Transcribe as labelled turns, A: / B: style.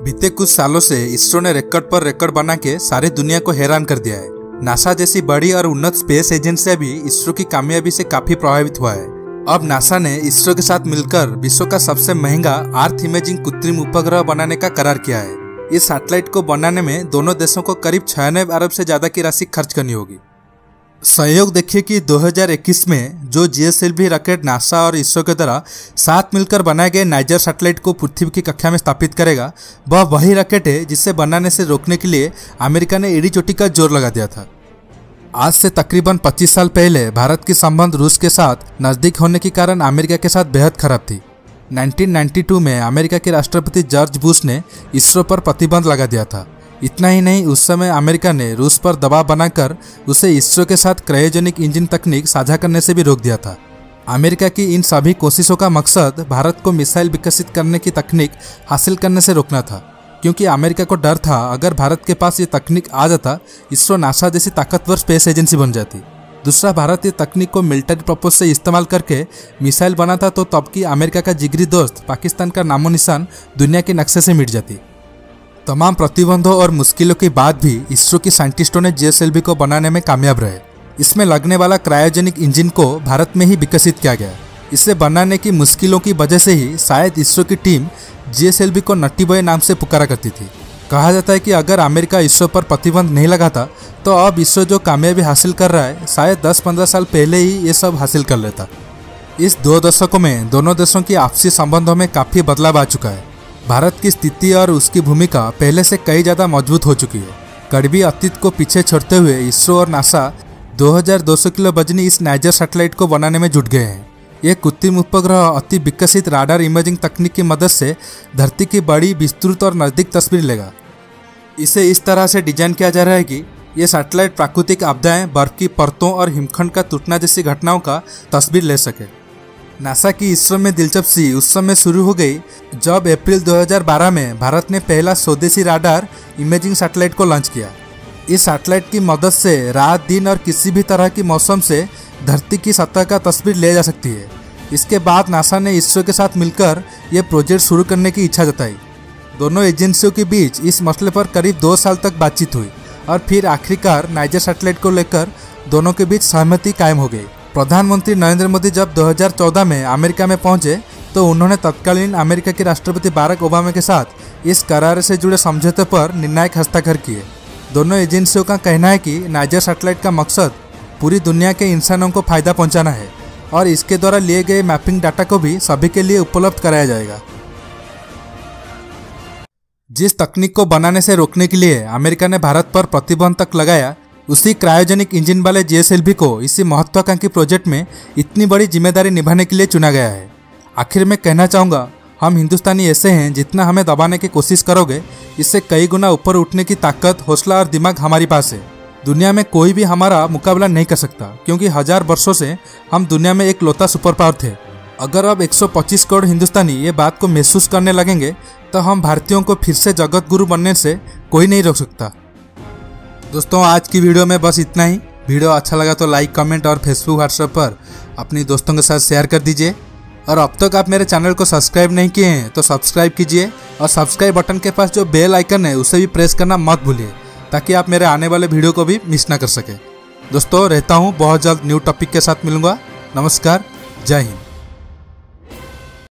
A: बीते कुछ सालों से इसरो ने रिकॉर्ड पर रिकॉर्ड बना के सारी दुनिया को हैरान कर दिया है। नासा जैसी बड़ी और उन्नत स्पेस एजेंसियां भी इसरो की कामयाबी से काफी प्रभावित हुआ है। अब नासा ने इसरो के साथ मिलकर विश्व का सबसे महंगा अर्थ इमेजिंग कृत्रिम उपग्रह बनाने का करार किया है। इस सैटेलाइट को बनाने में दोनों देशों को करीब 96 अरब से ज्यादा की राशि खर्च करनी होगी। संयोग देखिए कि 2021 में जो GSLV रॉकेट नासा और इसरो के द्वारा साथ मिलकर बनाए गए नाइजर सैटेलाइट को पृथ्वी की कक्षा में स्थापित करेगा, वह वही रॉकेट है जिसे बनाने से रोकने के लिए अमेरिका ने एड़ी चोटी का जोर लगा दिया था। आज से तकरीबन 25 साल पहले भारत की संबंध रूस के साथ नजदीक होने के कारण अमेरिका के साथ बेहद खराब थी। 1992 में अमेरिका के राष्ट्रपति जॉर्ज बुश ने इसरो पर प्रतिबंध लगा दिया था। इतना ही नहीं, उस समय अमेरिका ने रूस पर दबाव बनाकर उसे इसरो के साथ क्रायोजेनिक इंजन तकनीक साझा करने से भी रोक दिया था। अमेरिका की इन सभी कोशिशों का मकसद भारत को मिसाइल विकसित करने की तकनीक हासिल करने से रोकना था, क्योंकि अमेरिका को डर था अगर भारत के पास ये तकनीक आ जाता, इसरो नासा जैसी ताकतवर स्पेस एजेंसी बन जाती। दूसरा, भारत ये तकनीक को मिलिट्री पर्पज से इस्तेमाल करके मिसाइल बनाता तो तब की अमेरिका का जिगरी दोस्त पाकिस्तान का नामो निशान दुनिया के नक्शे से मिट जाती। तमाम प्रतिबंधों और मुश्किलों के बाद भी इसरो के साइंटिस्टों ने GSLV को बनाने में कामयाब रहे। इसमें लगने वाला क्रायोजेनिक इंजन को भारत में ही विकसित किया गया। इसे बनाने की मुश्किलों की वजह से ही शायद इसरो की टीम GSLV को नट्टी बॉय नाम से पुकारा करती थी। कहा जाता है कि अगर अमेरिका इसरो पर प्रतिबंध नहीं लगाता तो अब इसरो जो कामयाबी हासिल कर रहा है, शायद 10-15 साल पहले ही ये सब हासिल कर लेता। इस 2 दशकों में दोनों देशों की आपसी संबंधों में काफ़ी बदलाव आ चुका है। भारत की स्थिति और उसकी भूमिका पहले से कई ज़्यादा मजबूत हो चुकी है। कड़वी अतीत को पीछे छोड़ते हुए इसरो और नासा 2200 किलो वजनी इस नाइजर सैटेलाइट को बनाने में जुट गए हैं। यह कृत्रिम उपग्रह अति विकसित राडार इमेजिंग तकनीक की मदद से धरती की बड़ी, विस्तृत और नज़दीक तस्वीर लेगा। इसे इस तरह से डिजाइन किया जा रहा है कि यह सैटेलाइट प्राकृतिक आपदाएं, बर्फ की परतों और हिमखंड का टूटना जैसी घटनाओं का तस्वीर ले सके। नासा की इसरो में दिलचस्पी उस समय शुरू हो गई जब अप्रैल 2012 में भारत ने पहला स्वदेशी राडार इमेजिंग सैटेलाइट को लॉन्च किया। इस सैटेलाइट की मदद से रात दिन और किसी भी तरह की मौसम से धरती की सतह का तस्वीर ले जा सकती है। इसके बाद नासा ने इसरो के साथ मिलकर यह प्रोजेक्ट शुरू करने की इच्छा जताई। दोनों एजेंसियों के बीच इस मसले पर करीब 2 साल तक बातचीत हुई और फिर आखिरकार नाइजर सैटेलाइट को लेकर दोनों के बीच सहमति कायम हो गई। प्रधानमंत्री नरेंद्र मोदी जब 2014 में अमेरिका में पहुंचे तो उन्होंने तत्कालीन अमेरिका के राष्ट्रपति बाराक ओबामा के साथ इस करार से जुड़े समझौते पर निर्णायक हस्ताक्षर किए। दोनों एजेंसियों का कहना है कि नाइजर सैटेलाइट का मकसद पूरी दुनिया के इंसानों को फायदा पहुंचाना है और इसके द्वारा लिए गए मैपिंग डाटा को भी सभी के लिए उपलब्ध कराया जाएगा। जिस तकनीक को बनाने से रोकने के लिए अमेरिका ने भारत पर प्रतिबंध तक लगाया, उसी क्रायोजेनिक इंजन वाले GSLV को इसी महत्वाकांक्षी प्रोजेक्ट में इतनी बड़ी जिम्मेदारी निभाने के लिए चुना गया है। आखिर में कहना चाहूँगा, हम हिंदुस्तानी ऐसे हैं, जितना हमें दबाने की कोशिश करोगे इससे कई गुना ऊपर उठने की ताकत, हौसला और दिमाग हमारे पास है। दुनिया में कोई भी हमारा मुकाबला नहीं कर सकता, क्योंकि 1000 वर्षों से हम दुनिया में एक लौता सुपर पावर थे। अगर अब 125 करोड़ हिंदुस्तानी ये बात को महसूस करने लगेंगे तो हम भारतीयों को फिर से जगत गुरु बनने से कोई नहीं रोक सकता। दोस्तों, आज की वीडियो में बस इतना ही। वीडियो अच्छा लगा तो लाइक, कमेंट और फेसबुक, व्हाट्सएप पर अपनी दोस्तों के साथ शेयर कर दीजिए। और अब तक आप मेरे चैनल को सब्सक्राइब नहीं किए हैं तो सब्सक्राइब कीजिए और सब्सक्राइब बटन के पास जो बेल आइकन है उसे भी प्रेस करना मत भूलिए, ताकि आप मेरे आने वाले वीडियो को भी मिस ना कर सके। दोस्तों, रहता हूँ, बहुत जल्द न्यू टॉपिक के साथ मिलूंगा। नमस्कार, जय हिंद।